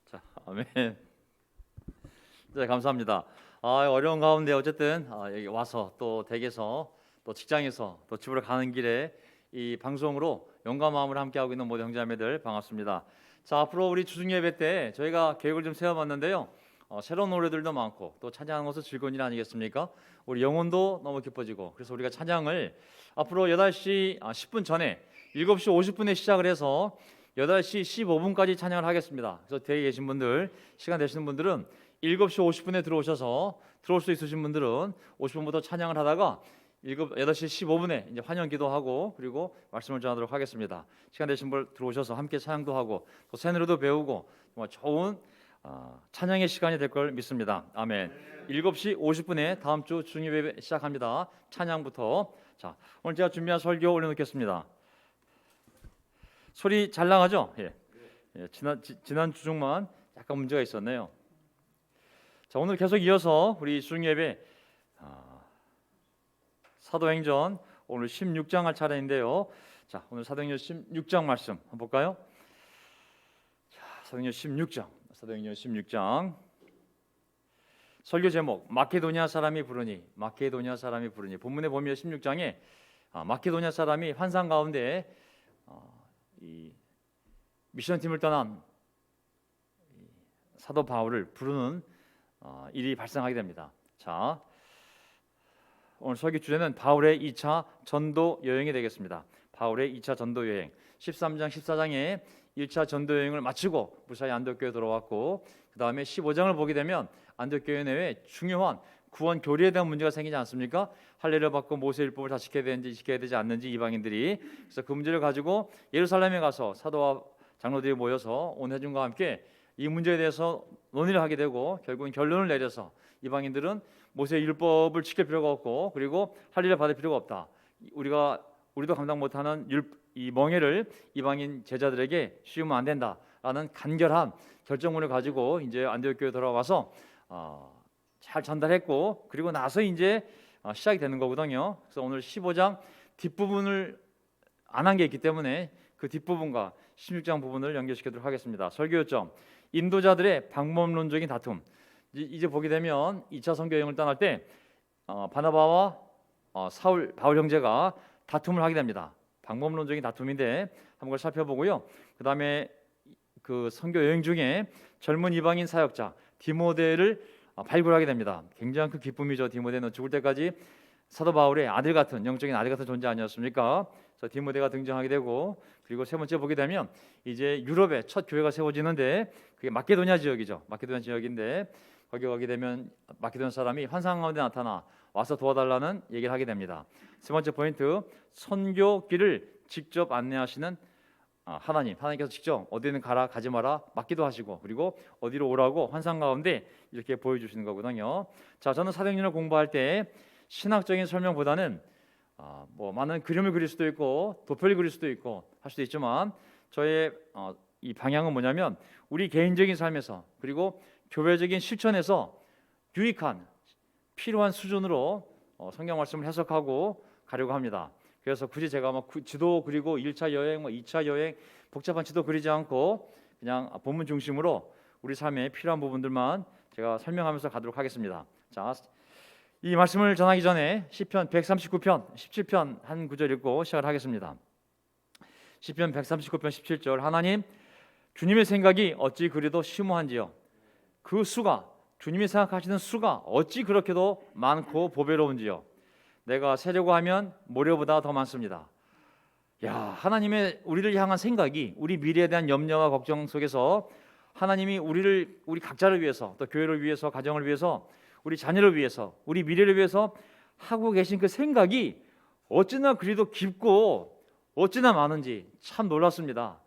자, 아멘. 네, 감사합니다. 어려운 가운데 어쨌든 여기 와서 또 댁에서 또 직장에서 또 집으로 가는 길에 이 방송으로 용감 마음으로 함께하고 있는 모든 형제자매들 반갑습니다. 자, 앞으로 우리 주중 예배 때 저희가 계획을 좀 세워봤는데요. 새로운 노래들도 많고 또 찬양하는 것은 즐거운 일 아니겠습니까? 우리 영혼도 너무 기뻐지고 그래서 우리가 찬양을 앞으로 8시 10분 전에 7시 50분에 시작을 해서 8시 15분까지 찬양을 하겠습니다. 그래서 댁에 계신 분들, 시간 되시는 분들은 7시 50분에 들어오셔서 들어올 수 있으신 분들은 50분부터 찬양을 하다가 8시 15분에 이제 환영 기도하고 그리고 말씀을 전하도록 하겠습니다. 시간 되신 분 들어오셔서 함께 찬양도 하고 또 새 노래도 배우고 정말 좋은 찬양의 시간이 될 걸 믿습니다. 아멘. 7시 50분에 다음 주 주님예배 시작합니다. 찬양부터. 자, 오늘 제가 준비한 설교 올려놓겠습니다. 소리 잘 나가죠? 예. 지난 주중만 약간 문제가 있었네요. 자, 오늘 계속 이어서 우리 주중예배 사도행전 오늘 16장 할 차례인데요. 자, 오늘 사도행전 16장 말씀 한번 볼까요? 자, 사도행전 16장 설교 제목 마케도니아 사람이 부르니 본문에 보면 16장에 마케도니아 사람이 환상 가운데 이 미션팀을 떠난 사도 바울을 부르는 일이 발생하게 됩니다. 자, 오늘 설교 주제는 바울의 2차 전도 여행이 되겠습니다. 바울의 2차 전도 여행 13장 14장에 1차 전도 여행을 마치고 무사히 안디옥교에 돌아왔고 그 다음에 15장을 보게 되면 안디옥교회 내에 중요한 구원 교리에 대한 문제가 생기지 않습니까? 할례를 받고 모세 율법을 다 지켜야 되는지 지켜야 되지 않는지 이방인들이 그래서 그 문제를 가지고 예루살렘에 가서 사도와 장로들이 모여서 온 회중과 함께 이 문제에 대해서 논의를 하게 되고 결국은 결론을 내려서 이방인들은 모세 율법을 지킬 필요가 없고 그리고 할례를 받을 필요가 없다. 우리도 감당 못하는 이 멍에를 이방인 제자들에게 씌우면 안 된다라는 간결한 결정문을 가지고 이제 안디옥 교회에 돌아와서 잘 전달했고 그리고 나서 이제 시작이 되는 거거든요. 그래서 오늘 15장 뒷부분을 안 한 게 있기 때문에 그 뒷부분과 16장 부분을 연결시키도록 하겠습니다. 설교 요점 인도자들의 방법론적인 다툼. 이제 보게 되면 2차 선교 여행을 떠날 때 바나바와 바울 형제가 다툼을 하게 됩니다. 방법론적인 다툼인데 한번 살펴보고요. 그 다음에 그 선교 여행 중에 젊은 이방인 사역자 디모데를 발굴하게 됩니다. 굉장히 큰 기쁨이죠. 디모데는 죽을 때까지 사도 바울의 아들 같은 영적인 아들 같은 존재 아니었습니까? 그래서 디모데가 등장하게 되고 그리고 세 번째 보게 되면 이제 유럽에 첫 교회가 세워지는데 그게 마케도니아 지역이죠. 마케도니아 지역인데 거기 가게 되면 마케도니아 사람이 환상 가운데 나타나 와서 도와달라는 얘기를 하게 됩니다. 세 번째 포인트 선교길을 직접 안내하시는 하나님께서 직접 어디는 가지 마라 맡기도 하시고 그리고 어디로 오라고 환상 가운데 이렇게 보여주시는 거거든요. 자, 저는 사도행전을 공부할 때 신학적인 설명보다는 뭐 많은 그림을 그릴 수도 있고 도표를 그릴 수도 있고 할 수도 있지만 저의 이 방향은 뭐냐면 우리 개인적인 삶에서 그리고 교회적인 실천에서 유익한 필요한 수준으로 성경 말씀을 해석하고 가려고 합니다. 그래서 굳이 제가 막 지도 그리고 1차 여행, 2차 여행 복잡한 지도 그리지 않고 그냥 본문 중심으로 우리 삶에 필요한 부분들만 제가 설명하면서 가도록 하겠습니다. 자, 이 말씀을 전하기 전에 시편 139편 17편 한 구절 읽고 시작을 하겠습니다. 시편 139편 17절 하나님 주님의 생각이 어찌 그리도 심오한지요 그 수가 주님이 생각하시는 수가 어찌 그렇게도 많고 보배로운지요 내가 세려고 하면 모래보다 더 많습니다. 야, 하나님의 우리를 향한 생각이 우리 미래에 대한 염려와 걱정 속에서 하나님이 우리 각자를 위해서 또 교회를 위해서 가정을 위해서 우리 자녀를 위해서 우리 미래를 위해서 하고 계신 그 생각이 어찌나 그리도 깊고 어찌나 많은지 참 놀랐습니다.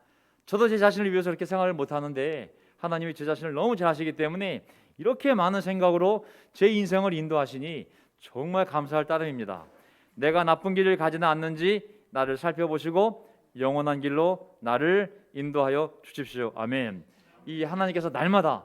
저도 제 자신을 위해서 이렇게 생각을 못하는데 하나님이 제 자신을 너무 잘 아시기 때문에 이렇게 많은 생각으로 제 인생을 인도하시니 정말 감사할 따름입니다. 내가 나쁜 길을 가지는 않는지 나를 살펴보시고 영원한 길로 나를 인도하여 주십시오. 아멘. 이 하나님께서 날마다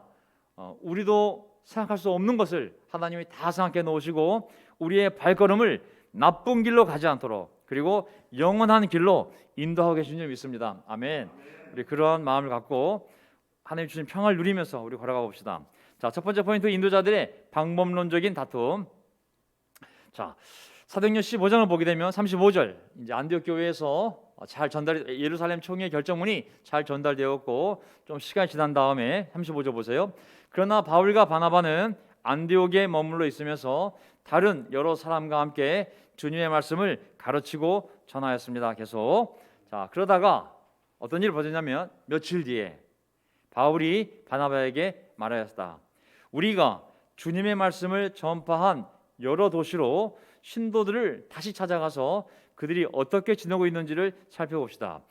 우리도 생각할 수 없는 것을 하나님이 다 생각해 놓으시고 우리의 발걸음을 나쁜 길로 가지 않도록 그리고 영원한 길로 인도하고 계신 줄 믿습니다. 아멘. 우리 그런 마음을 갖고 하나님 주신 평화를 누리면서 우리 걸어가 봅시다. 자, 첫 번째 포인트, 인도자들의 방법론적인 다툼. 자, 사도행전 15장을 보게 되면 35절, 이제 안디옥 교회에서 잘 전달이, 예루살렘 총회 결정문이 잘 전달되었고 좀 시간이 지난 다음에 35절 보세요. 그러나 바울과 바나바는 안디옥에 머물러 있으면서 다른 여러 사람과 함께 주님의 말씀을 가르치고 전하였습니다. 계속. 자, 그러다가 어떤 일이 벌어졌냐면 며칠 뒤에 바울이 바나바에게 말하였다. 우리가 주님의 말씀을 전파한 여러 도시로 신도들을 다시 찾아가서 그들이 어떻게 지내고 있는지를 살펴봅시다.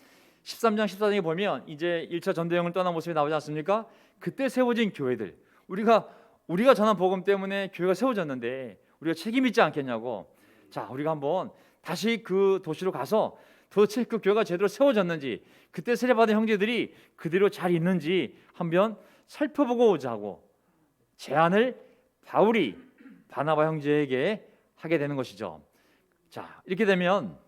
13장 14장에 보면 이제 1차 전도여행을 떠난 모습이 나오지 않습니까? 그때 세워진 교회들, 우리가 전한 복음 때문에 교회가 세워졌는데 우리가 책임 있지 않겠냐고. 자, 우리가 한번 다시 그 도시로 가서 도대체 그 교회가 제대로 세워졌는지, 그때 세례받은 형제들이 그대로 잘 있는지 한번 살펴보고 오자고 제안을 바울이 바나바 형제에게 하게 되는 것이죠. 자, 이렇게 되면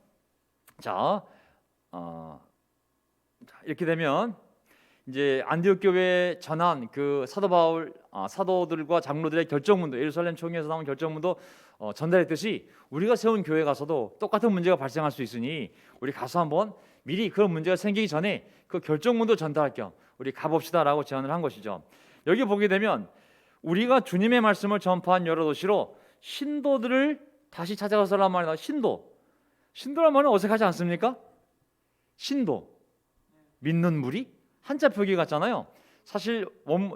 이제 안디옥 교회에 전한 그 사도 바울 사도들과 장로들의 결정문도, 예루살렘 총회에서 나온 결정문도 전달했듯이 우리가 세운 교회 가서도 똑같은 문제가 발생할 수 있으니 우리 가서 한번 미리 그런 문제가 생기기 전에 그 결정문도 전달할 겸 우리 가봅시다라고 제안을 한 것이죠. 여기 보게 되면 우리가 주님의 말씀을 전파한 여러 도시로 신도들을 다시 찾아가서란 말이다. 신도란 말은 어색하지 않습니까? 신도, 믿는 무리, 한자 표기 같잖아요. 사실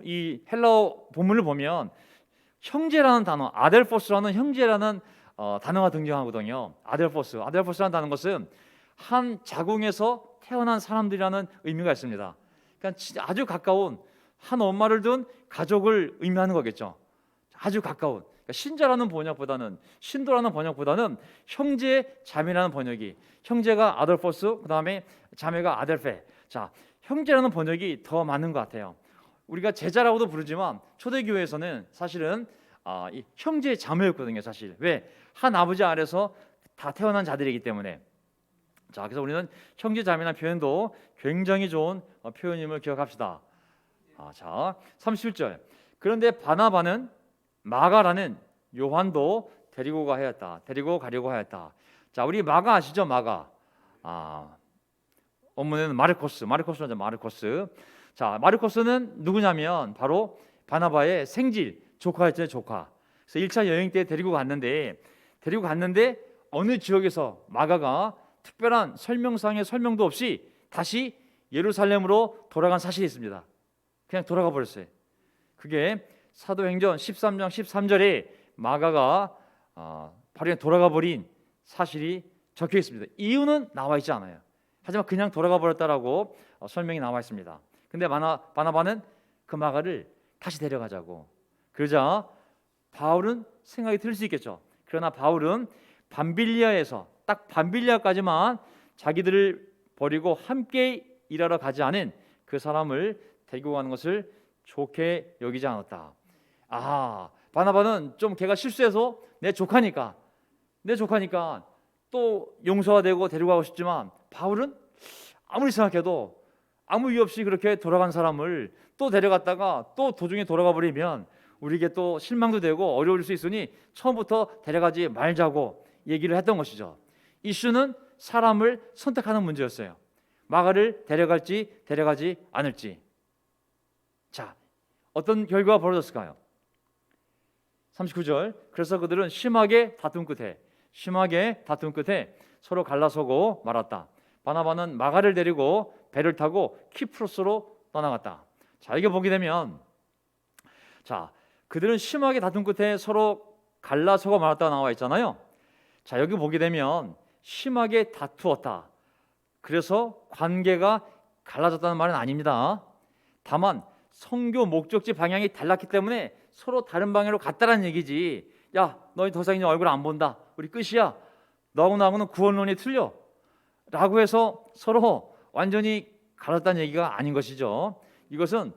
이 헬라어 본문을 보면 형제라는 단어, 아델포스라는 형제라는 단어가 등장하거든요. 아델포스라는 단어 것은 한 자궁에서 태어난 사람들이라는 의미가 있습니다. 그러니까 아주 가까운 한 엄마를 둔 가족을 의미하는 거겠죠. 아주 가까운. 그러니까 신자라는 번역보다는, 신도라는 번역보다는 형제 자매라는 번역이, 형제가 아델포스, 그 다음에 자매가 아델페. 자, 형제라는 번역이 더 맞는 것 같아요. 우리가 제자라고도 부르지만 초대교회에서는 사실은 이 형제 자매였거든요. 사실 왜? 한 아버지 아래서 다 태어난 자들이기 때문에. 자, 그래서 우리는 형제 자매라는 표현도 굉장히 좋은 표현임을 기억합시다. 자, 37절. 그런데 바나바는 마가라는 요한도 데리고 가려고 하였다. 자, 우리 마가 아시죠? 마가. 원문에는 마르코스. 자, 마르코스는 누구냐면 바로 바나바의 생질 조카였잖아요. 조카. 그래서 1차 여행 때 데리고 갔는데 어느 지역에서 마가가 특별한 설명상의 설명도 없이 다시 예루살렘으로 돌아간 사실이 있습니다. 그냥 돌아가 버렸어요. 그게 사도행전 13장 13절에 마가가 바로 그냥 돌아가 버린 사실이 적혀 있습니다. 이유는 나와 있지 않아요. 하지만 그냥 돌아가 버렸다라고 설명이 나와 있습니다. 근데 바나바는 그 마가를 다시 데려가자고. 그러자 바울은 생각이 들 수 있겠죠. 그러나 바울은 밤빌리아에서 딱 밤빌리아까지만 자기들을 버리고 함께 일하러 가지 않은 그 사람을 데리고 가는 것을 좋게 여기지 않았다. 바나바는 좀 걔가 실수해서 내 조카니까 또 용서가 되고 데려가고 싶지만, 바울은 아무리 생각해도 아무 이유 없이 그렇게 돌아간 사람을 또 데려갔다가 또 도중에 돌아가 버리면 우리에게 또 실망도 되고 어려울 수 있으니 처음부터 데려가지 말자고 얘기를 했던 것이죠. 이슈는 사람을 선택하는 문제였어요. 마가를 데려갈지 데려가지 않을지. 자, 어떤 결과가 벌어졌을까요? 39절. 그래서 그들은 심하게 다툰 끝에 서로 갈라서고 말았다. 바나바는 마가를 데리고 배를 타고 키프로스로 떠나갔다. 자, 이게 보게 되면, 자, 그들은 심하게 다툰 끝에 서로 갈라서고 말았다가 나와 있잖아요. 자, 여기 보게 되면 심하게 다투었다. 그래서 관계가 갈라졌다는 말은 아닙니다. 다만 선교 목적지 방향이 달랐기 때문에 서로 다른 방향으로 갔다라는 얘기지. 야, 너희 더 이상 이제 얼굴 안 본다. 우리 끝이야. 너하고 나하고는 구원론이 틀려. 라고 해서 서로 완전히 갈랐다는 얘기가 아닌 것이죠. 이것은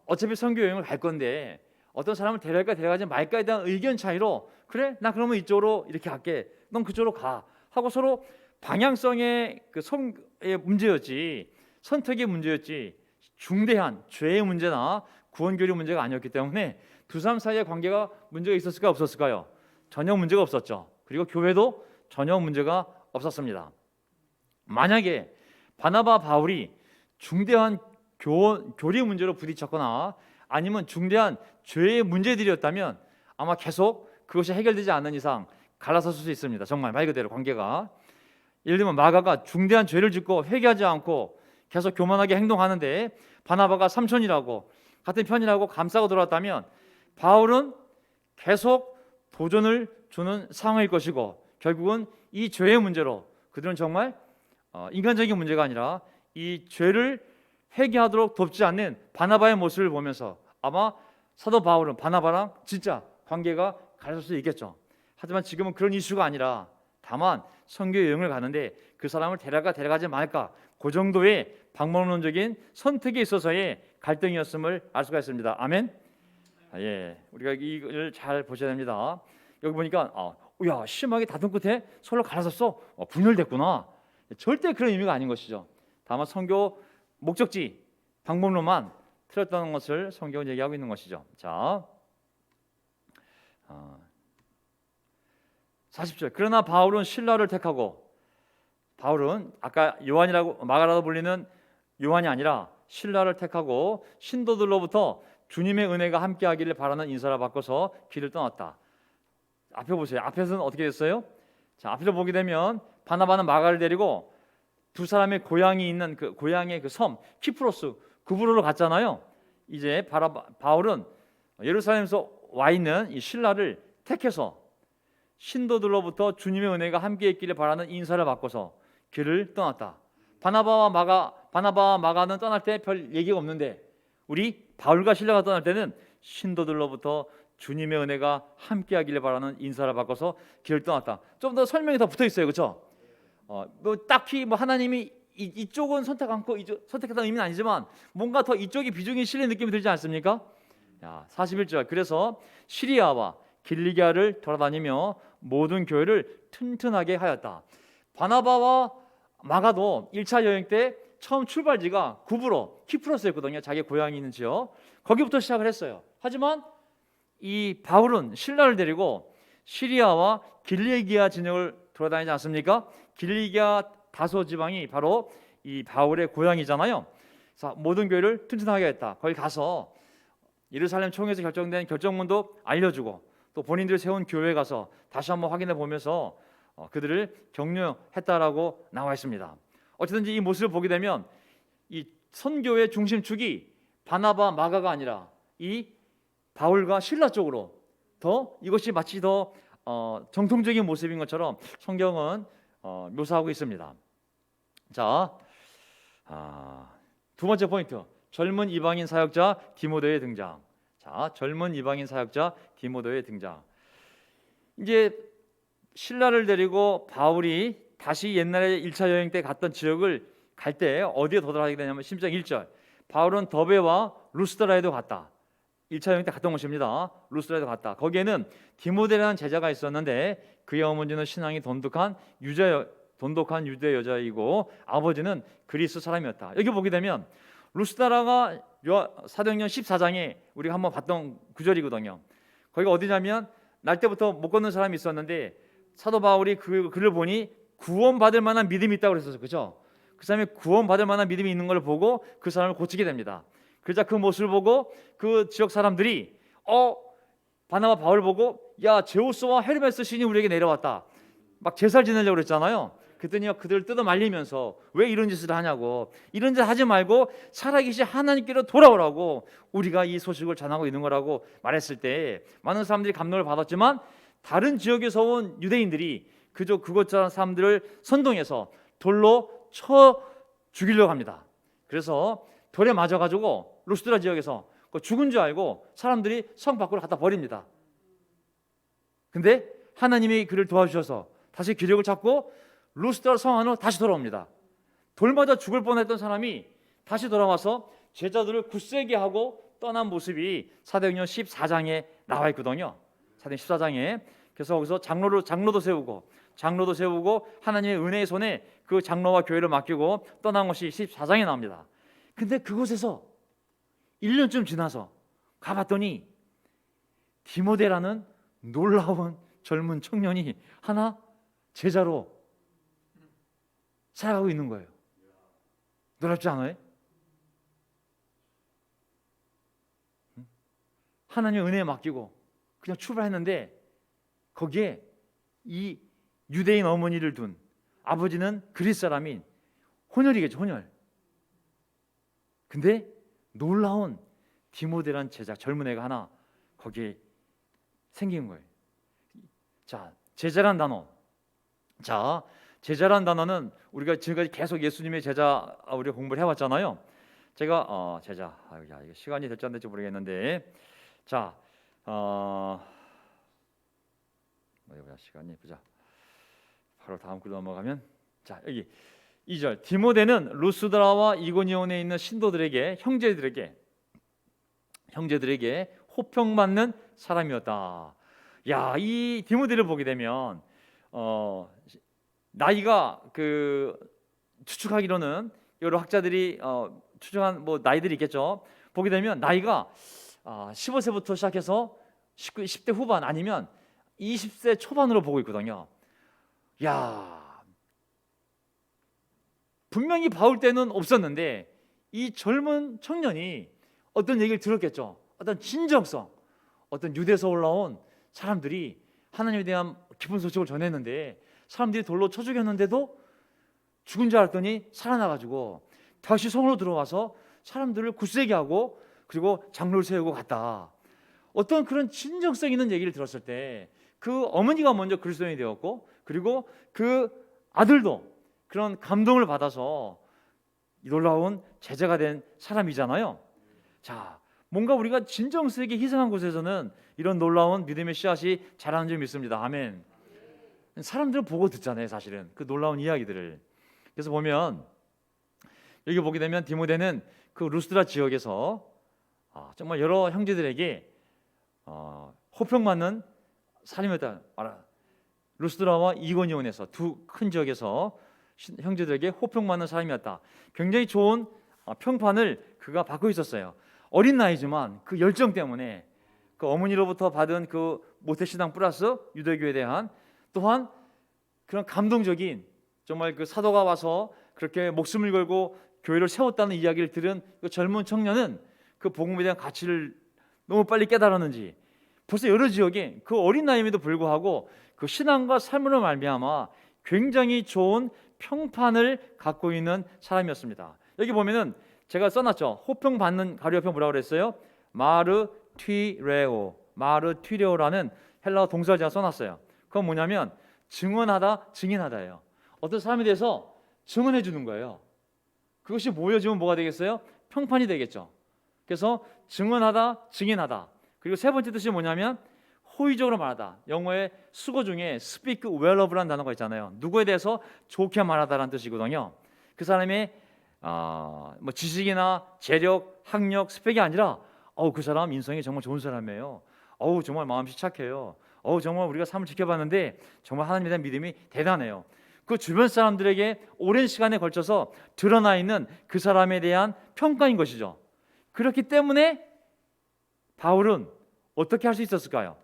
어차피 선교 여행을 갈 건데 어떤 사람을 데려갈까 데려가지 말까에 대한 의견 차이로, 그래? 나 그러면 이쪽으로 이렇게 갈게. 넌 그쪽으로 가. 하고 서로 방향성의 그 성의 문제였지, 선택의 문제였지, 중대한 죄의 문제나 구원교리 문제가 아니었기 때문에 두 사람 사이의 관계가 문제가 있었을까 없었을까요? 전혀 문제가 없었죠. 그리고 교회도 전혀 문제가 없었습니다. 만약에 바나바 바울이 중대한 교리 문제로 부딪혔거나 아니면 중대한 죄의 문제들이었다면 아마 계속 그것이 해결되지 않는 이상 갈라섰을 수 있습니다. 정말 말 그대로 관계가. 예를 들면 마가가 중대한 죄를 짓고 회개하지 않고 계속 교만하게 행동하는데 바나바가 삼촌이라고 같은 편이라고 감싸고 들어왔다면 바울은 계속 도전을 주는 상황일 것이고 결국은 이 죄의 문제로 그들은 정말 인간적인 문제가 아니라 이 죄를 회개하도록 돕지 않는 바나바의 모습을 보면서 아마 사도 바울은 바나바랑 진짜 관계가 갈라질 수 있겠죠. 하지만 지금은 그런 이슈가 아니라 다만 선교 여행을 가는데 그 사람을 데려가지 말까, 그 정도의 방법론적인 선택에 있어서의 갈등이었음을 알 수가 있습니다. 아멘. 예, 우리가 이걸 잘 보셔야 됩니다. 여기 보니까 야, 심하게 다툰 끝에 서로 갈라섰어. 분열됐구나. 절대 그런 의미가 아닌 것이죠. 다만 선교 목적지, 방법론만 틀렸다는 것을 성경은 얘기하고 있는 것이죠. 자, 40절. 그러나 바울은 신라를 택하고, 바울은 아까 요한이라고 마가라고 불리는 요한이 아니라 신라를 택하고 신도들로부터 주님의 은혜가 함께하기를 바라는 인사를 받고서 길을 떠났다. 앞에 보세요. 앞에서는 어떻게 됐어요? 자, 앞에서 보게 되면 바나바는 마가를 데리고 두 사람의 고향이 있는 그 고향의 그 섬 키프로스 구브로로 갔잖아요. 이제 바울은 예루살렘에서 와 있는 이 신라를 택해서 신도들로부터 주님의 은혜가 함께 있기를 바라는 인사를 받고서 길을 떠났다. 바나바와 마가는 떠날 때 별 얘기가 없는데 우리 바울과 신라가 떠날 때는 신도들로부터 주님의 은혜가 함께하기를 바라는 인사를 받고서 길을 떠났다. 좀 더 설명이 더 붙어 있어요, 그렇죠? 뭐 딱히 뭐 하나님이 이쪽은 선택 않고 이쪽 선택했다는 의미는 아니지만 뭔가 더 이쪽이 비중이 실린 느낌이 들지 않습니까? 41절. 그래서 시리아와 길리기아를 돌아다니며 모든 교회를 튼튼하게 하였다. 바나바와 마가도 1차 여행 때 처음 출발지가 구브로 키프로스였거든요. 자기 고향이 있는 지역. 거기부터 시작을 했어요. 하지만 이 바울은 신라를 데리고 시리아와 길리기아 진영을 돌아다니지 않습니까? 길리기아 다소 지방이 바로 이 바울의 고향이잖아요. 그래서 모든 교회를 튼튼하게 했다. 거기 가서 예루살렘 총회에서 결정된 결정문도 알려주고 또 본인들이 세운 교회에 가서 다시 한번 확인해 보면서 그들을 격려했다라고 나와 있습니다. 어쨌든지 이 모습을 보게 되면 이 선교의 중심축이 바나바, 마가가 아니라 이 바울과 신라 쪽으로 더 이것이 마치 더 정통적인 모습인 것처럼 성경은 묘사하고 있습니다. 자, 두 번째 포인트, 젊은 이방인 사역자 디모데의 등장. 자, 젊은 이방인 사역자 디모데의 등장. 이제 신라를 데리고 바울이 다시 옛날에 1차 여행 때 갔던 지역을 갈 때 어디에 도달하게 되냐면 10장 1절. 바울은 더베와 루스드라에도 갔다. 1차 여행 때 갔던 곳입니다. 루스드라에도 갔다. 거기에는 디모데라는 제자가 있었는데 그의 어머니는 신앙이 돈독한 유대 여자이고 아버지는 그리스 사람이었다. 여기 보게 되면 루스드라가 사도행전 14장에 우리가 한번 봤던 구절이거든요. 거기가 어디냐면 날 때부터 못 걷는 사람이 있었는데 사도 바울이 그를 보니 구원받을 만한 믿음이 있다고 그랬었어요. 그렇죠? 그 사람이 구원받을 만한 믿음이 있는 걸 보고 그 사람을 고치게 됩니다. 그러자 그 모습을 보고 그 지역 사람들이 바나바 바울 보고 야, 제우스와 헤르메스 신이 우리에게 내려왔다. 막 제사를 지내려고 그랬잖아요. 그랬더니 그들을 뜯어 말리면서 왜 이런 짓을 하냐고, 이런 짓 하지 말고 살아계신 하나님께로 돌아오라고 우리가 이 소식을 전하고 있는 거라고 말했을 때 많은 사람들이 감동을 받았지만 다른 지역에서 온 유대인들이 그저 그것 사람들을 선동해서 돌로 쳐 죽이려고 합니다. 그래서 돌에 맞아가지고 루스드라 지역에서 죽은 줄 알고 사람들이 성 밖으로 갖다 버립니다. 근데 하나님이 그를 도와주셔서 다시 기력을 찾고 루스드라 성 안으로 다시 돌아옵니다. 돌 맞아 죽을 뻔했던 사람이 다시 돌아와서 제자들을 굳세게 하고 떠난 모습이 사도행전 14장에 나와 있거든요. 사도행전 14장에. 그래서 거기서 장로도 세우고 장로도 세우고 하나님의 은혜의 손에 그 장로와 교회를 맡기고 떠난 것이 14장에 나옵니다. 근데 그곳에서 1년쯤 지나서 가봤더니 디모데라는 놀라운 젊은 청년이 하나 제자로 살아가고 있는 거예요. 놀랍지 않아요? 하나님의 은혜에 맡기고 그냥 출발했는데 거기에 이 유대인 어머니를 둔 아버지는 그리스 사람인 혼혈이겠죠, 혼혈. 근데 놀라운 디모데란 제자 젊은 애가 하나 거기에 생긴 거예요. 자, 제자란 단어. 자, 제자란 단어는 우리가 지금까지 계속 예수님의 제자 우리가 공부를 해왔잖아요. 제가 제자 이게 시간이 될지 안 될지 모르겠는데 자, 시간이 보자. 바로 다음 글 넘어가면 자 여기 2절 디모데는 루스드라와 이고니온에 있는 신도들에게 형제들에게 호평받는 사람이었다. 야, 이 디모데를 보게 되면 나이가 그 추측하기로는 여러 학자들이 추정한 뭐 나이들이 있겠죠. 보게 되면 나이가 15세부터 시작해서 10대 후반 아니면 20세 초반으로 보고 있거든요. 야, 분명히 바울 때는 없었는데 이 젊은 청년이 어떤 얘기를 들었겠죠. 어떤 진정성, 어떤 유대에서 올라온 사람들이 하나님에 대한 기쁜 소식을 전했는데 사람들이 돌로 쳐 죽였는데도 죽은 줄 알았더니 살아나가지고 다시 성으로 들어와서 사람들을 굳세게 하고 그리고 장로를 세우고 갔다. 어떤 그런 진정성 있는 얘기를 들었을 때 그 어머니가 먼저 그리스도인이 되었고 그리고 그 아들도 그런 감동을 받아서 놀라운 제자가 된 사람이잖아요. 자, 뭔가 우리가 진정성 있게 희생한 곳에서는 이런 놀라운 믿음의 씨앗이 자라는 줄 믿습니다. 아멘. 사람들은 보고 듣잖아요, 사실은 그 놀라운 이야기들을. 그래서 보면 여기 보게 되면 디모데는 그 루스드라 지역에서 정말 여러 형제들에게 호평받는 사람이었다. 루스드라와 이고니온에서 두 큰 지역에서 형제들에게 호평받는 사람이었다. 굉장히 좋은 평판을 그가 받고 있었어요. 어린 나이지만 그 열정 때문에 그 어머니로부터 받은 그 모태신앙 플러스 유대교에 대한 또한 그런 감동적인 정말 그 사도가 와서 그렇게 목숨을 걸고 교회를 세웠다는 이야기를 들은 그 젊은 청년은 그 복음에 대한 가치를 너무 빨리 깨달았는지 벌써 여러 지역에 그 어린 나이임에도 불구하고 그 신앙과 삶으로 말미암아 굉장히 좋은 평판을 갖고 있는 사람이었습니다. 여기 보면은 제가 써놨죠. 호평받는 가로 옆에 뭐라고 그랬어요? 마르튀레오라는 헬라어 동사를 제가 써놨어요. 그건 뭐냐면 증언하다, 증인하다예요. 어떤 사람에 대해서 증언해 주는 거예요. 그것이 모여지면 뭐가 되겠어요? 평판이 되겠죠. 그래서 증언하다, 증인하다. 그리고 세 번째 뜻이 뭐냐면 호의적으로 말하다. 영어의 수거 중에 speak well of라는 단어가 있잖아요. 누구에 대해서 좋게 말하다라는 뜻이거든요. 그 사람의 뭐 지식이나 재력, 학력, 스펙이 아니라 그 사람 인성이 정말 좋은 사람이에요. 정말 마음이 착해요. 정말 우리가 삶을 지켜봤는데 정말 하나님에 대한 믿음이 대단해요. 그 주변 사람들에게 오랜 시간에 걸쳐서 드러나 있는 그 사람에 대한 평가인 것이죠. 그렇기 때문에 바울은 어떻게 할 수 있었을까요?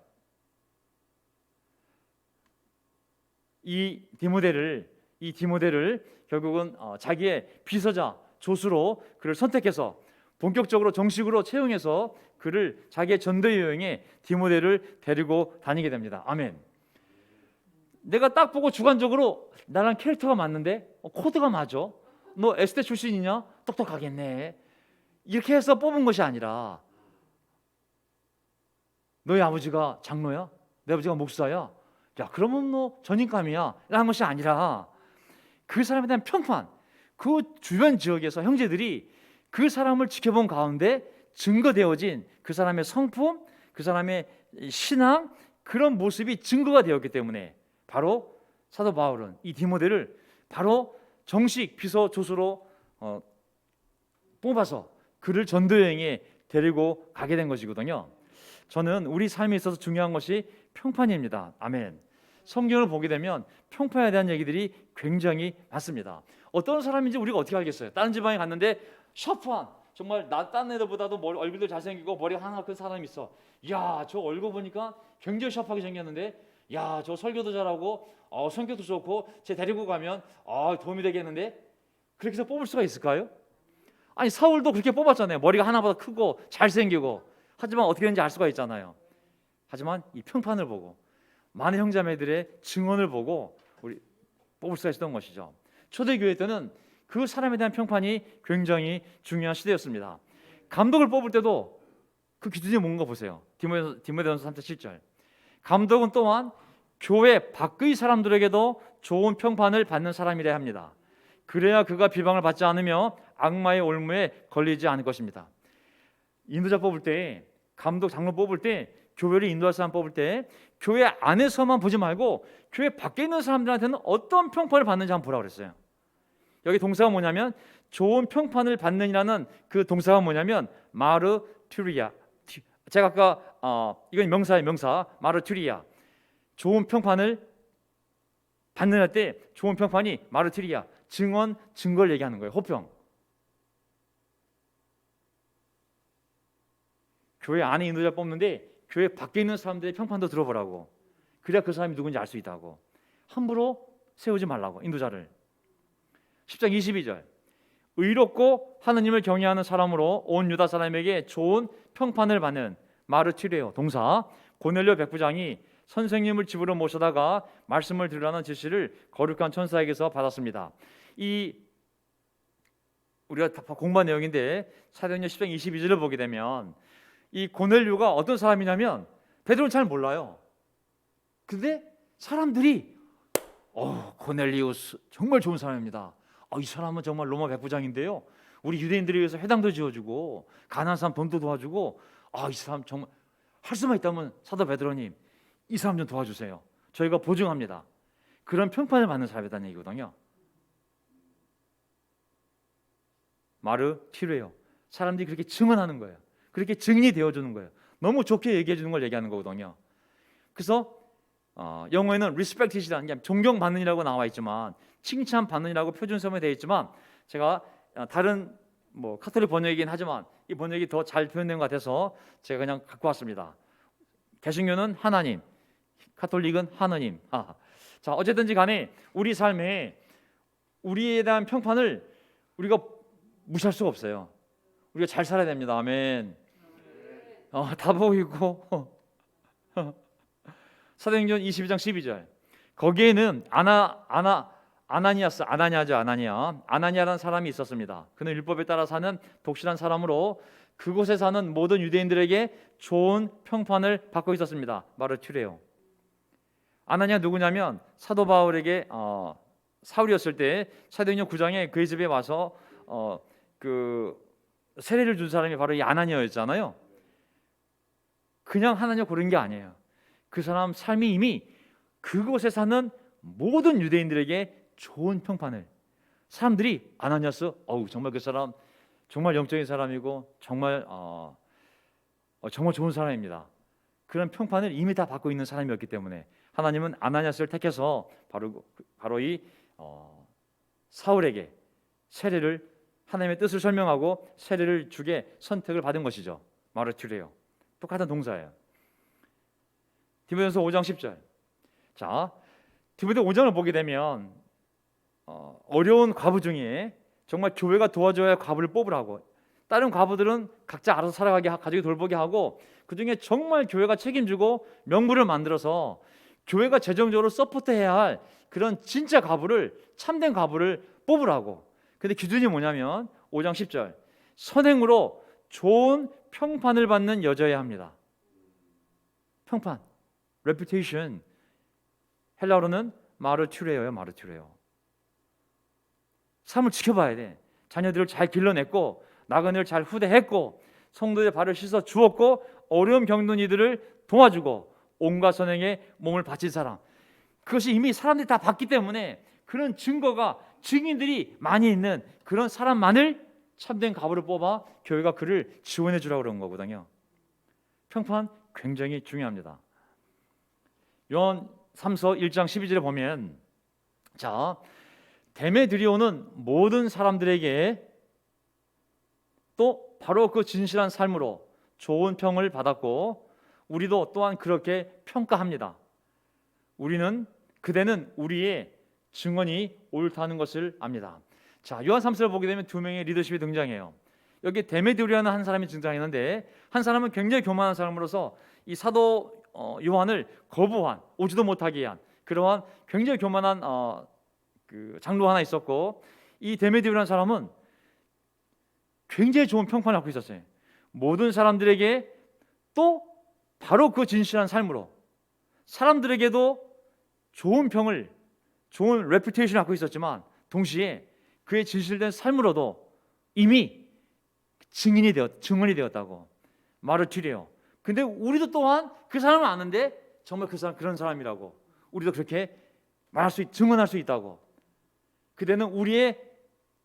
이 디모데를 결국은 자기의 비서자 조수로 그를 선택해서 본격적으로 정식으로 채용해서 그를 자기의 전도 여행에 디모데를 데리고 다니게 됩니다. 아멘. 내가 딱 보고 주관적으로 나랑 캐릭터가 맞는데 코드가 맞아. 너 S대 출신이냐? 똑똑하겠네. 이렇게 해서 뽑은 것이 아니라 너희 아버지가 장로야? 내 아버지가 목사야? 야, 그러면 너 전인감이야 라는 것이 아니라 그 사람에 대한 평판, 그 주변 지역에서 형제들이 그 사람을 지켜본 가운데 증거되어진 그 사람의 성품, 그 사람의 신앙, 그런 모습이 증거가 되었기 때문에 바로 사도 바울은 이 디모데를 바로 정식 비서 조수로 뽑아서 그를 전도여행에 데리고 가게 된 것이거든요. 저는 우리 삶에 있어서 중요한 것이 평판입니다. 아멘. 성경을 보게 되면 평판에 대한 얘기들이 굉장히 많습니다. 어떤 사람인지 우리가 어떻게 알겠어요? 다른 지방에 갔는데 샤프한, 정말 다른 애들보다도 얼굴도 잘생기고 머리가 하나 큰 사람이 있어. 야, 저 얼굴 보니까 굉장히 샤프하게 생겼는데, 야, 저 설교도 잘하고 성격도 좋고 쟤 데리고 가면 도움이 되겠는데, 그렇게 해서 뽑을 수가 있을까요? 아니, 사울도 그렇게 뽑았잖아요. 머리가 하나보다 크고 잘생기고. 하지만 어떻게 되는지 알 수가 있잖아요. 하지만 이 평판을 보고 많은 형제자매들의 증언을 보고 우리 뽑을 수가 있었던 것이죠. 초대교회 때는 그 사람에 대한 평판이 굉장히 중요한 시대였습니다. 감독을 뽑을 때도 그 기준이 뭔가 보세요. 디모데전서 3장 7절. 감독은 또한 교회 밖의 사람들에게도 좋은 평판을 받는 사람이라 합니다. 그래야 그가 비방을 받지 않으며 악마의 올무에 걸리지 않을 것입니다. 인도자 뽑을 때, 감독, 장로 뽑을 때, 교회를 인도할 사람 뽑을 때 교회 안에서만 보지 말고 교회 밖에 있는 사람들한테는 어떤 평판을 받는지 한번 보라고 그랬어요. 여기 동사가 뭐냐면, 좋은 평판을 받는이라는 그 동사가 뭐냐면 마르투리아. 제가 아까 이건 명사예요. 명사. 마르투리아. 좋은 평판을 받는 할 때 좋은 평판이 마르투리아. 증언, 증거를 얘기하는 거예요. 호평. 교회 안에 인도자 뽑는데 교회 밖에 있는 사람들의 평판도 들어보라고. 그래야 그 사람이 누군지 알 수 있다고. 함부로 세우지 말라고, 인도자를. 10장 22절. 의롭고 하느님을 경외하는 사람으로 온 유다 사람에게 좋은 평판을 받는 마르티레오. 동사. 고넬료 백부장이 선생님을 집으로 모셔다가 말씀을 들으라는 지시를 거룩한 천사에게서 받았습니다. 이 우리가 공부한 내용인데 사도행전 10장 22절을 보게 되면 이 고넬료가 어떤 사람이냐면 베드로는 잘 몰라요. 근데 사람들이 고넬리우스 정말 좋은 사람입니다. 이 사람은 정말 로마 백부장인데요, 우리 유대인들을 위해서 회당도 지어주고 가난한 사람 돈도 도와주고, 이 사람 정말 할 수만 있다면 사도 베드로님 이 사람 좀 도와주세요. 저희가 보증합니다. 그런 평판을 받는 사람이라는 얘기거든요. 마르티레오. 사람들이 그렇게 증언하는 거예요. 그렇게 증인이 되어주는 거예요. 너무 좋게 얘기해 주는 걸 얘기하는 거거든요. 그래서 영어에는 respect이라는 게 존경받는이라고 나와 있지만, 칭찬받는이라고 표준서명에 되어 있지만, 제가 다른 카톨릭 번역이긴 하지만 이 번역이 더 잘 표현된 것 같아서 제가 그냥 갖고 왔습니다. 개신교는 하나님, 카톨릭은 하느님. 자, 어쨌든지 간에 우리 삶에 우리에 대한 평판을 우리가 무시할 수가 없어요. 우리가 잘 살아야 됩니다. 아멘. 다 보이고 사도행전 22장 12절. 거기에는 아나니아라는 사람이 있었습니다. 그는 율법에 따라 사는 독실한 사람으로 그곳에 사는 모든 유대인들에게 좋은 평판을 받고 있었습니다. 마르투레오. 아나니아 누구냐면 사도 바울에게 사울이었을 때 사도행전 9장에 그의 집에 와서 그 세례를 준 사람이 바로 이 아나니아였잖아요. 그냥 하나님 고른 게 아니에요. 그 사람 삶이 이미 그곳에 사는 모든 유대인들에게 좋은 평판을, 사람들이 아나니아스 정말 그 사람 정말 영적인 사람이고 정말 정말 좋은 사람입니다. 그런 평판을 이미 다 받고 있는 사람이었기 때문에 하나님은 아나니아스를 택해서 바로 이 사울에게 세례를, 하나님의 뜻을 설명하고 세례를 주게 선택을 받은 것이죠. 마르투레오. 똑같은 동사예요. 디모데전서 5장 10절. 자, 디모데 5장을 보게 되면 어려운 과부 중에 정말 교회가 도와줘야 할 과부를 뽑으라고. 다른 과부들은 각자 알아서 살아가게, 가족이 돌보게 하고, 그 중에 정말 교회가 책임지고 명부를 만들어서 교회가 재정적으로 서포트해야 할 그런 진짜 과부를, 참된 과부를 뽑으라고. 근데 기준이 뭐냐면 5장 10절. 선행으로 좋은 평판을 받는 여자여야 합니다. 평판, reputation. 헬라어로는 마르투레오예요. 마르투레오. 삶을 지켜봐야 돼. 자녀들을 잘 길러냈고 나그네를 잘 후대했고 성도의 발을 씻어 주었고 어려움 겪는 이들을 도와주고 온갖 선행에 몸을 바친 사람. 그것이 이미 사람들이 다 봤기 때문에 그런 증거가, 증인들이 많이 있는 그런 사람만을 참된 과부를 뽑아 교회가 그를 지원해 주라고 그런 거거든요. 평판 굉장히 중요합니다. 요한 3서 1장 12절에 보면 자, 댐에 들여오는 모든 사람들에게 또 바로 그 진실한 삶으로 좋은 평을 받았고 우리도 또한 그렇게 평가합니다. 그대는 우리의 증언이 옳다는 것을 압니다. 자, 요한 3서를 보게 되면 두 명의 리더십이 등장해요. 여기 데메드리오라는 한 사람이 등장했는데 한 사람은 굉장히 교만한 사람으로서 이 사도 요한을 거부한, 오지도 못하게 한 그러한 굉장히 교만한 그 장로 하나 있었고, 이 데메드리오라는 사람은 굉장히 좋은 평판을 갖고 있었어요. 모든 사람들에게 또 바로 그 진실한 삶으로 사람들에게도 좋은 평을, 좋은 레퓨테이션을 갖고 있었지만 동시에 그의 진실된 삶으로도 이미 증인이 되었다고 말을 드려요. 근데 우리도 또한 그 사람을 아는데 정말 그 사람 그런 사람이라고 우리도 그렇게 증언할 수 있다고. 그대는 우리의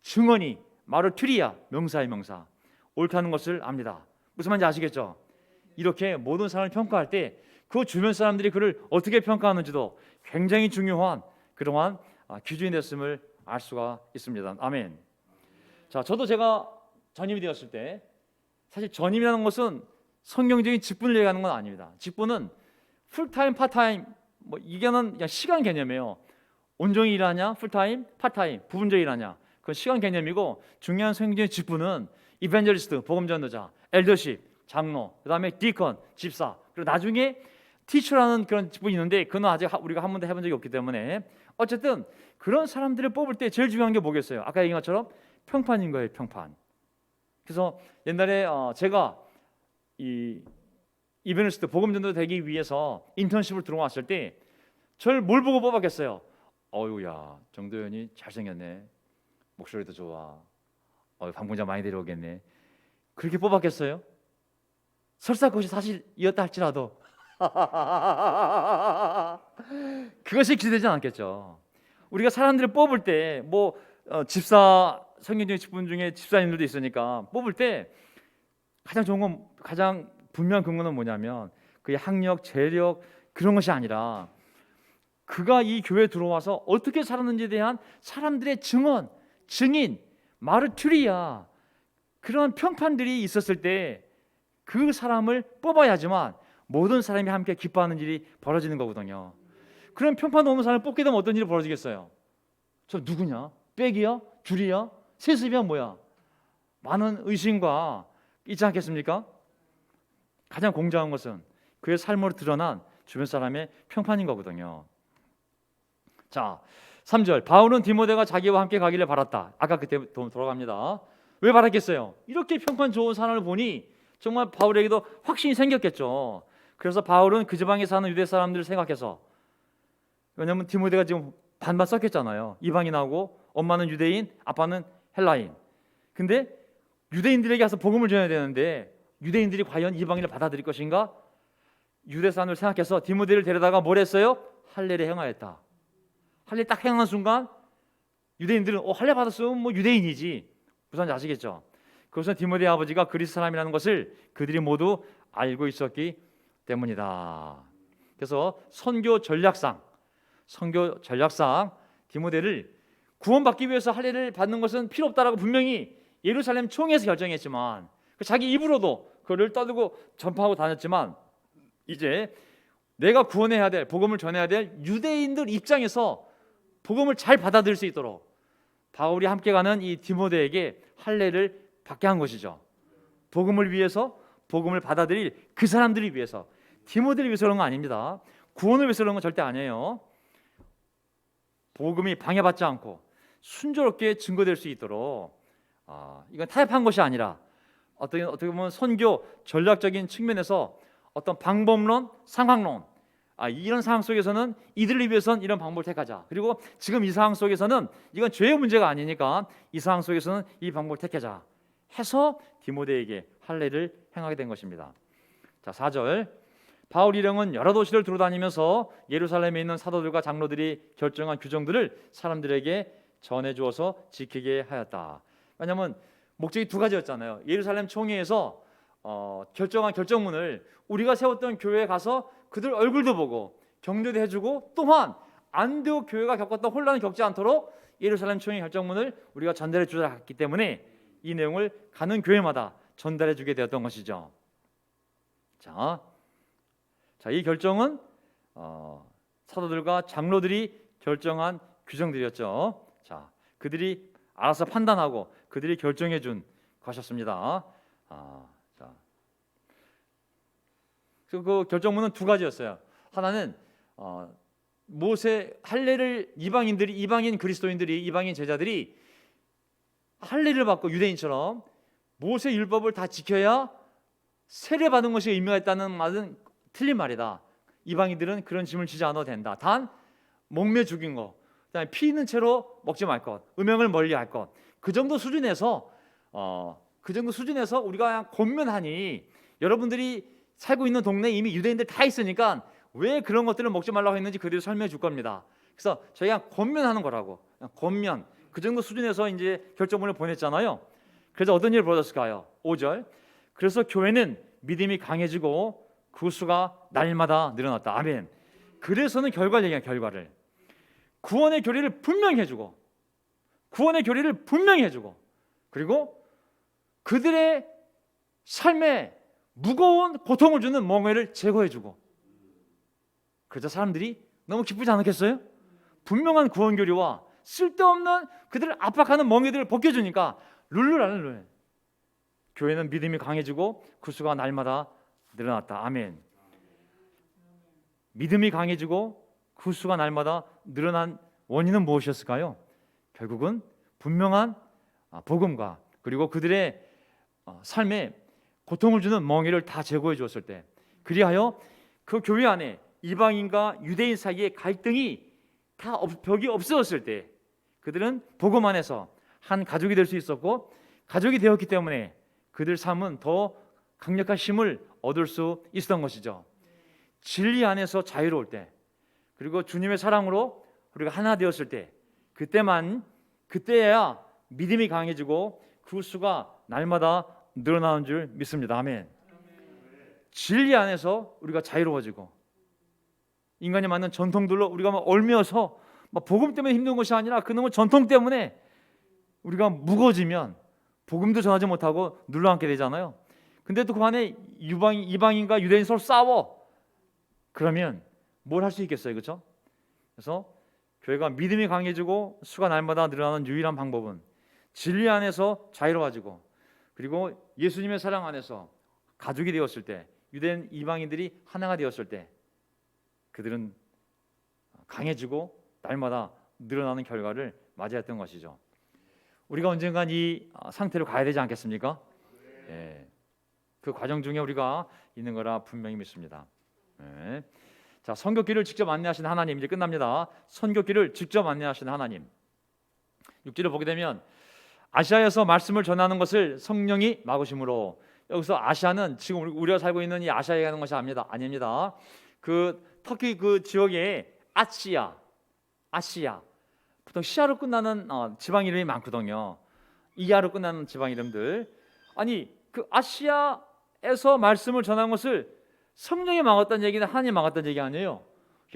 증언이 마르투리아, 명사의 명사, 옳다는 것을 압니다. 무슨 말인지 아시겠죠? 이렇게 모든 사람을 평가할 때 그 주변 사람들이 그를 어떻게 평가하는지도 굉장히 중요한 그러한 기준이 됐음을 알 수가 있습니다. 아멘. 자, 저도 제가 전임이 되었을 때 사실 전임이라는 것은 성경적인 직분을 얘기하는 건 아닙니다. 직분은 풀타임, 파타임 이게는 그냥 시간 개념이에요. 온종일 일하냐, 풀타임, 파타임, 부분적으로 일하냐, 그건 시간 개념이고 중요한 성경적인 직분은 이벤저리스트, 복음전도자, 엘더십, 장로, 그다음에 디컨, 집사, 그리고 나중에 티처라는 그런 직분이 있는데 그건 아직 우리가 한 번도 해본 적이 없기 때문에 어쨌든 그런 사람들을 뽑을 때 제일 중요한 게 뭐겠어요? 아까 얘기한 것처럼 평판인 거예요. 평판. 그래서 옛날에 제가 이 이벤저리스트, 복음전도 되기 위해서 인턴십을 들어왔을 때 저를 뭘 보고 뽑았겠어요? 어유야, 정도현이 잘생겼네, 목소리도 좋아, 방문자 많이 데려오겠네, 그렇게 뽑았겠어요? 설사 그것이 사실이었다 할지라도 그것이 기대되지 않았겠죠. 우리가 사람들을 뽑을 때 집사, 성경적인 직분 중에 집사님들도 있으니까 뽑을 때 가장 좋은 건, 가장 분명한 근거는 뭐냐면 그의 학력, 재력 그런 것이 아니라 그가 이 교회에 들어와서 어떻게 살았는지에 대한 사람들의 증인, 마르투리아, 그런 평판들이 있었을 때 그 사람을 뽑아야지만 모든 사람이 함께 기뻐하는 일이 벌어지는 거거든요. 그런 평판 없는 사람을 뽑게 되면 어떤 일이 벌어지겠어요? 저 누구냐? 빽이야? 줄이야? 세습이야? 뭐야? 많은 의심과 있지 않겠습니까? 가장 공정한 것은 그의 삶으로 드러난 주변 사람의 평판인 거거든요. 자, 3절, 바울은 디모데가 자기와 함께 가기를 바랐다. 아까 그때 돌아갑니다. 왜 바랐겠어요? 이렇게 평판 좋은 사람을 보니 정말 바울에게도 확신이 생겼겠죠. 그래서 바울은 그 지방에 사는 유대 사람들을 생각해서, 왜냐하면 디모데가 지금 반반 섞였잖아요. 이방인하고 엄마는 유대인, 아빠는 헬라인. 근데 유대인들에게 가서 복음을 전해야 되는데 유대인들이 과연 이방인을 받아들일 것인가? 유대 사람을 생각해서 디모데를 데려다가 뭘 했어요? 할례를 행하였다. 할례 딱 행한 순간 유대인들은 할례 받았으면 유대인이지. 무슨 아시겠죠? 그것은 디모데의 아버지가 그리스 사람이라는 것을 그들이 모두 알고 있었기 때문이다. 그래서 선교 전략상 디모데를 구원받기 위해서 할례를 받는 것은 필요 없다라고 분명히 예루살렘 총회에서 결정했지만 자기 입으로도 그를 떠들고 전파하고 다녔지만 이제 내가 구원해야 될, 복음을 전해야 될 유대인들 입장에서 복음을 잘 받아들일 수 있도록 바울이 함께 가는 이 디모데에게 할례를 받게 한 것이죠. 복음을 위해서, 복음을 받아들일 그 사람들을 위해서, 디모데를 위해서 그런 거 아닙니다. 구원을 위해서 그런 건 절대 아니에요. 복음이 방해받지 않고 순조롭게 증거될 수 있도록 이건 타협한 것이 아니라 어떻게 보면 선교 전략적인 측면에서 어떤 방법론, 상황론, 이런 상황 속에서는 이들을 위해서는 이런 방법을 택하자. 그리고 지금 이 상황 속에서는 이건 죄의 문제가 아니니까 이 상황 속에서는 이 방법을 택하자 해서 디모데에게 할례를 행하게 된 것입니다. 자, 4절, 바울 일행은 여러 도시를 돌아다니면서 예루살렘에 있는 사도들과 장로들이 결정한 규정들을 사람들에게 전해주어서 지키게 하였다. 왜냐하면 목적이 두 가지였잖아요. 예루살렘 총회에서 결정한 결정문을 우리가 세웠던 교회에 가서 그들 얼굴도 보고 격려도 해주고 또한 안디옥 교회가 겪었던 혼란을 겪지 않도록 예루살렘 총회 결정문을 우리가 전달해 주었기 때문에 이 내용을 가는 교회마다 전달해 주게 되었던 것이죠. 자, 이 결정은 사도들과 장로들이 결정한 규정들이었죠. 자, 그들이 알아서 판단하고 그들이 결정해 준 것이었습니다. 자, 그 결정문은 두 가지였어요. 하나는 모세 할례를 이방인 그리스도인들이, 이방인 제자들이 할례를 받고 유대인처럼 모세 율법을 다 지켜야 세례 받은 것이 의미가 있다는 말은 틀린 말이다. 이방인들은 그런 짐을 지지 않아도 된다. 단 목매 죽인 거, 그다음에 피 있는 채로 먹지 말 것, 음행을 멀리할 것, 그 정도 수준에서 우리가 그냥 권면하니, 여러분들이 살고 있는 동네에 이미 유대인들 다 있으니까 왜 그런 것들을 먹지 말라고 했는지 그대로 설명해 줄 겁니다. 그래서 저희가 권면하는 거라고, 권면, 그 정도 수준에서 이제 결정문을 보냈잖아요. 그래서 어떤 일이 벌어졌을까요? 5절. 그래서 교회는 믿음이 강해지고 그 수가 날마다 늘어났다. 아멘. 그래서는 결과를 얘기해요. 결과를. 구원의 교리를 분명히 해주고, 그리고 그들의 삶에 무거운 고통을 주는 멍에를 제거해주고. 그래서 사람들이 너무 기쁘지 않겠어요? 분명한 구원 교리와 쓸데없는 그들을 압박하는 멍에들을 벗겨주니까 룰루랄룰. 교회는 믿음이 강해지고 그 수가 날마다 늘어났다. 아멘. 믿음이 강해지고 그 수가 날마다 늘어난 원인은 무엇이었을까요? 결국은 분명한 복음과 그리고 그들의 삶에 고통을 주는 멍에를 다 제거해 주었을 때, 그리하여 그 교회 안에 이방인과 유대인 사이의 갈등이 벽이 없어졌을 때 그들은 복음 안에서 한 가족이 될 수 있었고, 가족이 되었기 때문에 그들 삶은 더 강력한 힘을 얻을 수 있었던 것이죠. 진리 안에서 자유로울 때, 그리고 주님의 사랑으로 우리가 하나 되었을 때, 그때야 믿음이 강해지고 그 수가 날마다 늘어나는 줄 믿습니다. 아멘. 진리 안에서 우리가 자유로워지고, 인간이 만든 전통들로 우리가 막 얽매여서 복음 때문에 힘든 것이 아니라 그놈의 전통 때문에 우리가 무거워지면 복음도 전하지 못하고 눌러앉게 되잖아요. 근데 또 그 안에 이방인과 유대인 서로 싸워. 그러면 뭘 할 수 있겠어요, 그렇죠? 그래서 교회가 믿음이 강해지고 수가 날마다 늘어나는 유일한 방법은 진리 안에서 자유로워지고, 그리고 예수님의 사랑 안에서 가족이 되었을 때, 유대인 이방인들이 하나가 되었을 때 그들은 강해지고 날마다 늘어나는 결과를 맞이했던 것이죠. 우리가 언젠간 이 상태로 가야 되지 않겠습니까? 예. 그 과정 중에 우리가 있는 거라 분명히 믿습니다. 예. 자, 선교길을 직접 안내하시는 하나님, 이제 끝납니다. 선교길을 직접 안내하시는 하나님. 6절을 보게 되면 아시아에서 말씀을 전하는 것을 성령이 막으심으로, 여기서 아시아는 지금 우리가 살고 있는 이 아시아에 가는 것이 아닙니다. 그 터키 그 지역에 아시아, 보통 시아로 끝나는 지방 이름이 많거든요. 이하로 끝나는 지방 이름들. 아니, 그 아시아에서 말씀을 전한 것을 성령이 막았다는 얘기는 하나님이 막았다는 얘기 아니에요.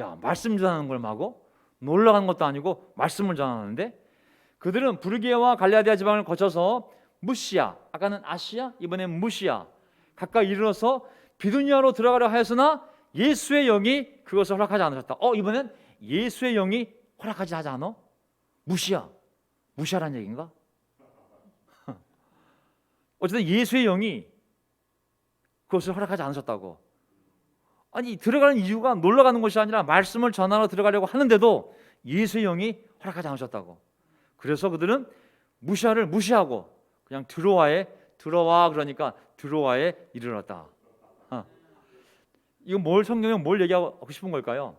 야, 말씀 전하는 걸 막어? 놀러 가는 것도 아니고 말씀을 전하는데, 그들은 부르기아와 갈라디아 지방을 거쳐서 무시아, 아까는 아시아, 이번엔 무시아 가까이 이르러서 비두니아로 들어가려 하였으나 예수의 영이 그것을 허락하지 않으셨다. 이번엔 예수의 영이 허락하지 않아? 무시하라는 얘기인가? 어쨌든 예수의 영이 그것을 허락하지 않으셨다고. 아니, 들어가는 이유가 놀러 가는 것이 아니라 말씀을 전하러 들어가려고 하는데도 예수의 영이 허락하지 않으셨다고. 그래서 그들은 무시아를 무시하고 그냥 들어와 그러니까 들어와에 이르렀다. 이거 성경이 뭘 얘기하고 싶은 걸까요?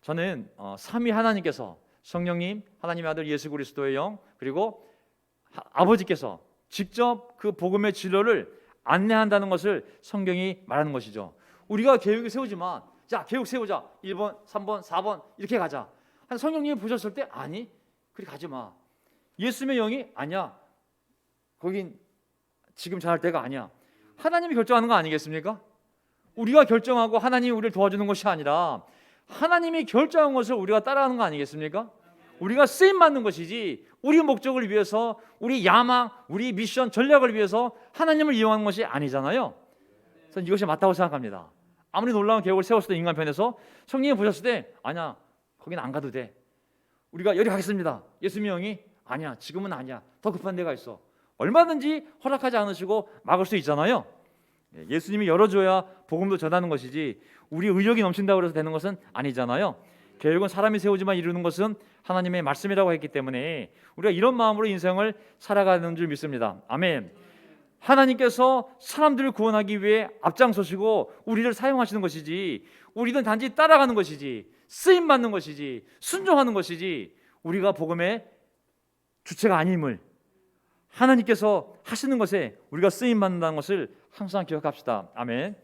저는 삼위 하나님께서, 성령님, 하나님의 아들 예수 그리스도의 영, 그리고 아버지께서 직접 그 복음의 진로를 안내한다는 것을 성경이 말하는 것이죠. 우리가 계획을 세우지만, 자, 계획 세우자, 1번, 3번, 4번 이렇게 가자. 한 성령님이 보셨을 때 아니, 그리 가지 마. 예수님의 영이 아니야, 거긴 지금 잘할 때가 아니야. 하나님이 결정하는 거 아니겠습니까? 우리가 결정하고 하나님이 우리를 도와주는 것이 아니라 하나님이 결정한 것을 우리가 따라가는 거 아니겠습니까? 우리가 쓰임 받는 것이지 우리 목적을 위해서, 우리 야망, 우리 미션, 전략을 위해서 하나님을 이용하는 것이 아니잖아요. 저는 이것이 맞다고 생각합니다. 아무리 놀라운 계획을 세웠을 때 인간 편에서 성령이 보셨을 때 아니야, 거긴 안 가도 돼. 우리가 여기 가겠습니다. 예수님의 영이 아니야, 지금은 아니야, 더 급한 데가 있어. 얼마든지 허락하지 않으시고 막을 수 있잖아요. 예수님이 열어줘야 복음도 전하는 것이지 우리 의욕이 넘친다고 해서 되는 것은 아니잖아요. 계획은 사람이 세우지만 이루는 것은 하나님의 말씀이라고 했기 때문에 우리가 이런 마음으로 인생을 살아가는 줄 믿습니다. 아멘. 하나님께서 사람들을 구원하기 위해 앞장서시고 우리를 사용하시는 것이지, 우리는 단지 따라가는 것이지, 쓰임받는 것이지, 순종하는 것이지, 우리가 복음의 주체가 아님을, 하나님께서 하시는 것에 우리가 쓰임받는다는 것을 항상 기억합시다. 아멘.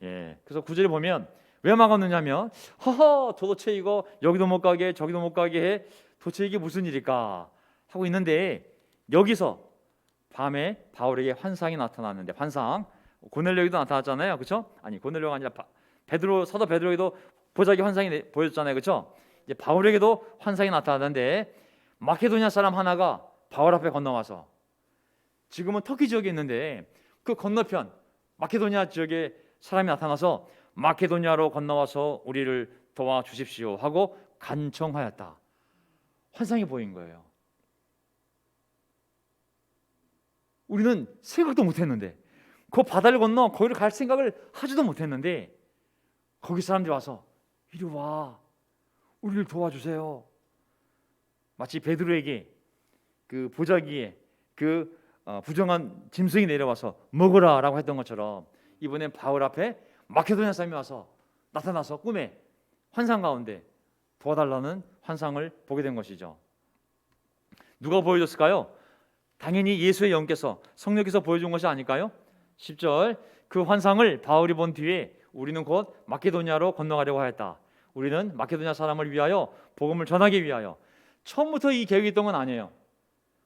그래서 9절에 보면 왜 막았느냐면, 허허, 도대체 이거 여기도 못 가게 저기도 못 가게 해, 도대체 이게 무슨 일일까 하고 있는데, 여기서 밤에 바울에게 환상이 나타났는데, 환상, 고넬료에게도 나타났잖아요, 그렇죠? 아니, 고넬료가 아니라 베드로, 사도 베드로에게도 보자기 환상이 보여줬잖아요, 그렇죠? 이제 바울에게도 환상이 나타났는데, 마케도니아 사람 하나가 바울 앞에 건너와서, 지금은 터키 지역에 있는데 그 건너편 마케도니아 지역에 사람이 나타나서 마케도니아로 건너와서 우리를 도와주십시오 하고 간청하였다. 환상이 보인 거예요. 우리는 생각도 못했는데, 그 바다를 건너 거기를 갈 생각을 하지도 못했는데, 거기 사람들이 와서 이리 와, 우리를 도와주세요. 마치 베드로에게 그 보자기에 그 부정한 짐승이 내려와서 먹으라 라고 했던 것처럼, 이번엔 바울 앞에 마케도니아 사람이 와서 나타나서 꿈에 환상 가운데 도와달라는 환상을 보게 된 것이죠. 누가 보여줬을까요? 당연히 예수의 영께서, 성령께서 보여준 것이 아닐까요? 10절, 그 환상을 바울이 본 뒤에 우리는 곧 마케도니아로 건너가려고 하였다. 우리는 마케도니아 사람을 위하여 복음을 전하기 위하여. 처음부터 이 계획이 있던 건 아니에요.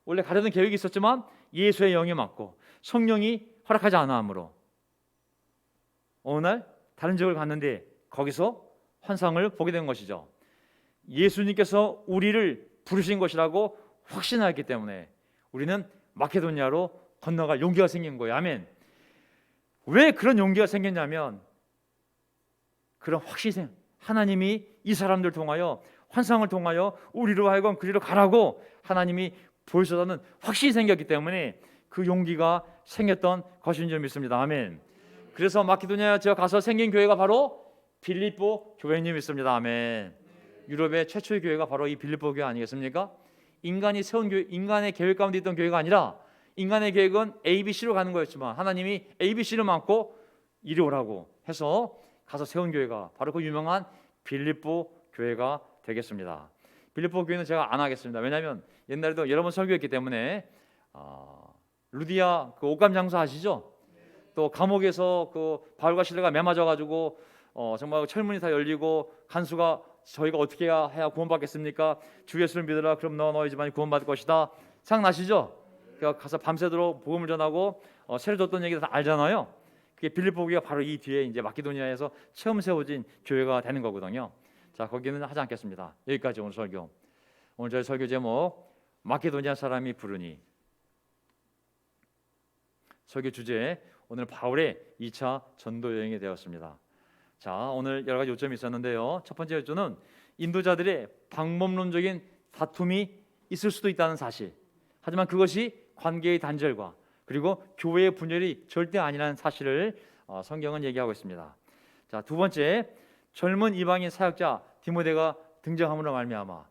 원래 가려던 계획이 있었지만 예수의 영이 맞고 성령이 허락하지 않아 함으로 어느 날 다른 지역을 갔는데 거기서 환상을 보게 된 것이죠. 예수님께서 우리를 부르신 것이라고 확신하였기 때문에 우리는 마케도니아로 건너갈 용기가 생긴 거예요. 아멘. 왜 그런 용기가 생겼냐면, 그런 확신, 하나님이 이 사람들 통하여, 환상을 통하여 우리로 하여금 그리로 가라고 하나님이 보여주셨다는 확신이 생겼기 때문에 그 용기가 생겼던 것인 줄 믿습니다. 아멘. 그래서 마케도니아 지역 가서 생긴 교회가 바로 빌립보 교회인 줄 믿습니다. 아멘. 유럽의 최초의 교회가 바로 이 빌립보 교회 아니겠습니까? 인간이 세운 교회, 인간의 계획 가운데 있던 교회가 아니라, 인간의 계획은 ABC로 가는 거였지만 하나님이 ABC를 맡고 이리 오라고 해서 가서 세운 교회가 바로 그 유명한 빌립보 교회가 되겠습니다. 빌립보 교회는 제가 안 하겠습니다. 왜냐하면 옛날에도 여러 번 설교했기 때문에. 루디아 그 옷감 장사 아시죠? 또 감옥에서 그 바울과 실라가 매맞아가지고 정말 철문이 다 열리고 간수가 저희가 어떻게 해야 구원받겠습니까? 주 예수를 믿으라, 그럼 너희 집안이 구원받을 것이다. 생각나시죠? 그러니까 가서 밤새도록 복음을 전하고 세례 줬던 얘기 다 알잖아요. 그게 빌립보 교회가 바로 이 뒤에 이제 마케도니아에서 처음 세워진 교회가 되는 거거든요. 자, 거기는 하지 않겠습니다. 여기까지 오늘 설교. 오늘 저희 설교 제목, 마케도니아 사람이 부르니. 설교 주제, 오늘 바울의 2차 전도 여행이 되었습니다. 자, 오늘 여러 가지 요점이 있었는데요. 첫 번째 요점은 인도자들의 방법론적인 다툼이 있을 수도 있다는 사실. 하지만 그것이 관계의 단절과 그리고 교회의 분열이 절대 아니라는 사실을 성경은 얘기하고 있습니다. 자, 두 번째, 젊은 이방인 사역자 디모데가 등장함으로 말미암아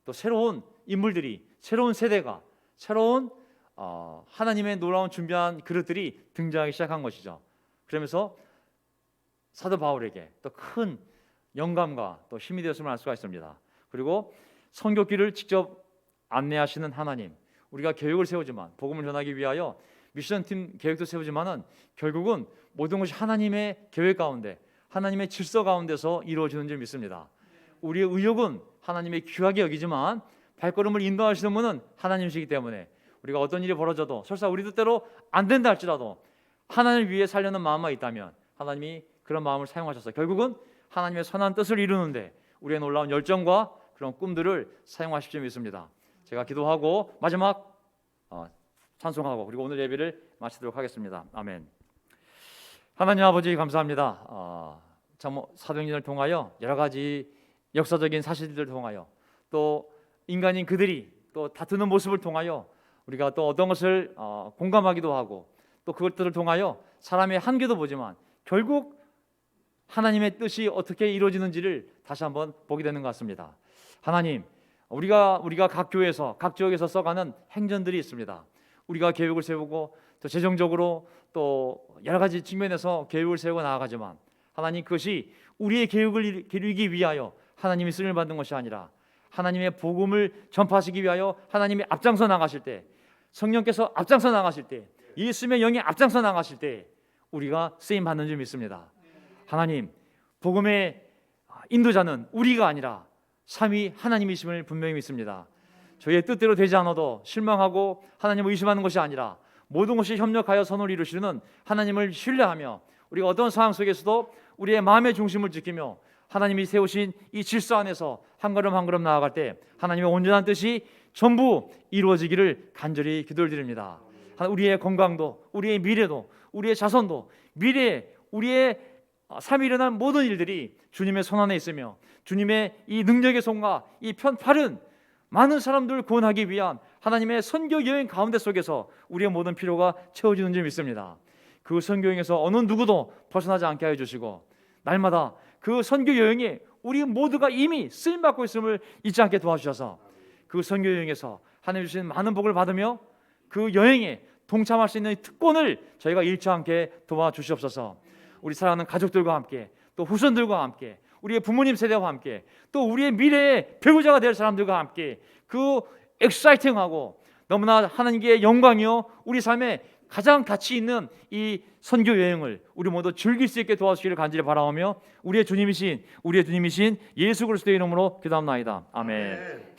또 새로운 인물들이, 새로운 세대가, 새로운 하나님의 놀라운 준비한 그릇들이 등장하기 시작한 것이죠. 그러면서 사도 바울에게 또 큰 영감과 또 힘이 되었음을 알 수가 있습니다. 그리고 선교길을 직접 안내하시는 하나님, 우리가 계획을 세우지만, 복음을 전하기 위하여 미션팀 계획도 세우지만은 결국은 모든 것이 하나님의 계획 가운데, 하나님의 질서 가운데서 이루어지는 줄 믿습니다. 우리의 의욕은 하나님의 귀하게 여기지만 발걸음을 인도하시는 분은 하나님이시기 때문에 우리가 어떤 일이 벌어져도, 설사 우리 뜻대로 안 된다 할지라도 하나님을 위해 살려는 마음만 있다면 하나님이 그런 마음을 사용하셔서 결국은 하나님의 선한 뜻을 이루는데 우리의 놀라운 열정과 그런 꿈들을 사용하실 줄 믿습니다. 제가 기도하고 마지막 찬송하고 그리고 오늘 예배를 마치도록 하겠습니다. 아멘. 하나님 아버지 감사합니다. 사도행전을 통하여 여러 가지 역사적인 사실들을 통하여 또 인간인 그들이 또 다투는 모습을 통하여 우리가 또 어떤 것을 공감하기도 하고 또 그것들을 통하여 사람의 한계도 보지만 결국 하나님의 뜻이 어떻게 이루어지는지를 다시 한번 보게 되는 것 같습니다. 하나님, 우리가 각 교회에서 각 지역에서 써가는 행전들이 있습니다. 우리가 계획을 세우고 또 재정적으로 또 여러 가지 측면에서 계획을 세우고 나아가지만 하나님, 그것이 우리의 계획을 이루기 위하여 하나님이 쓰임을 받는 것이 아니라 하나님의 복음을 전파하시기 위하여 하나님이 앞장서 나가실 때, 성령께서 앞장서 나가실 때, 예수님의 영이 앞장서 나가실 때 우리가 쓰임 받는 줄 믿습니다. 하나님, 복음의 인도자는 우리가 아니라 삼위 하나님이심을 분명히 믿습니다. 저희의 뜻대로 되지 않아도 실망하고 하나님을 의심하는 것이 아니라 모든 것이 협력하여 선을 이루시는 하나님을 신뢰하며 우리가 어떤 상황 속에서도 우리의 마음의 중심을 지키며 하나님이 세우신 이 질서 안에서 한 걸음 한 걸음 나아갈 때 하나님의 온전한 뜻이 전부 이루어지기를 간절히 기도를 드립니다. 우리의 건강도, 우리의 미래도, 우리의 자손도, 우리의 삶에 일어난 모든 일들이 주님의 손 안에 있으며 주님의 이 능력의 손과 이 편팔은 많은 사람들을 구원하기 위한 하나님의 선교 여행 가운데 속에서 우리의 모든 필요가 채워지는 줄 믿습니다. 그 선교 여행에서 어느 누구도 벗어나지 않게 하여 주시고 날마다 그 선교 여행에 우리 모두가 이미 쓰임받고 있음을 잊지 않게 도와주셔서 그 선교 여행에서 하나님 주신 많은 복을 받으며 그 여행에 동참할 수 있는 특권을 저희가 잃지 않게 도와주시옵소서. 우리 사랑하는 가족들과 함께 또 후손들과 함께 우리의 부모님 세대와 함께 또 우리의 미래의 배우자가 될 사람들과 함께 그 엑사이팅하고 너무나 하나님께 영광이요 우리 삶에 가장 가치 있는 이 선교 여행을 우리 모두 즐길 수 있게 도와주시기를 간절히 바라오며 우리의 주님이신 예수 그리스도의 이름으로 기도합나이다. 아멘.